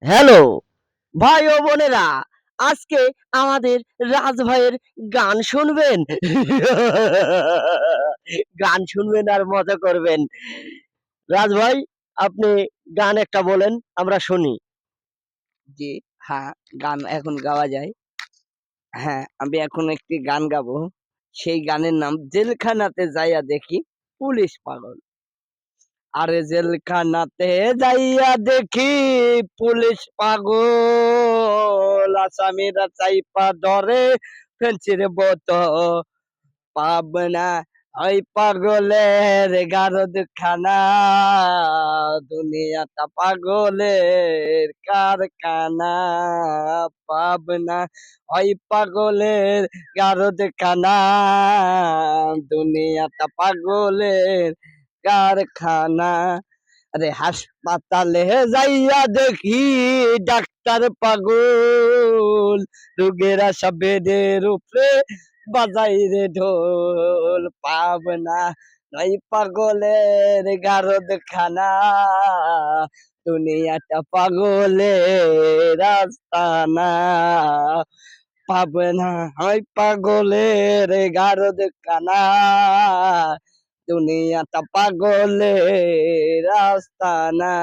Hello ভাই ও বোনেরা, আজকে আমাদের রাজ ভাইয়ের গান শুনবেন। গান শুনবেন আর মজা করবেন। রাজ ভাই, আপনি গান একটা বলেন, আমরা শুনি। জি, হ্যাঁ, গান এখন গাওয়া যায়। হ্যাঁ, আমি এখন একটি গান গাবো। সেই গানের নাম 'জেলখানাতে যাইয়া দেখি পুলিশ পাগল'। আরে জেলখানাতে যাইয়া দেখি পুলিশ পাগল, আসামিরা চাইপা ধরে ফেঞ্চির বোতল। পাবনা ওই পাগলের গারদখানা, দুনিয়াটা পাগলের কারখানা। পাবনা ওই পাগলের গারদখানা, দুনিয়াটা পাগলের কারখানা। আরে হাসপাতালে যাইয়া দেখি ডাক্তার পাগল, রোগেরা সব বেডের উপরে বাজাই রে ঢোল। পাবনা নয় পাগলের গারদখানা, দুনিয়াটা পাগলের আস্তানা। পাবনা হয় পাগলের গারদখানা, দুনিয়াটা পাগলের আস্তানা।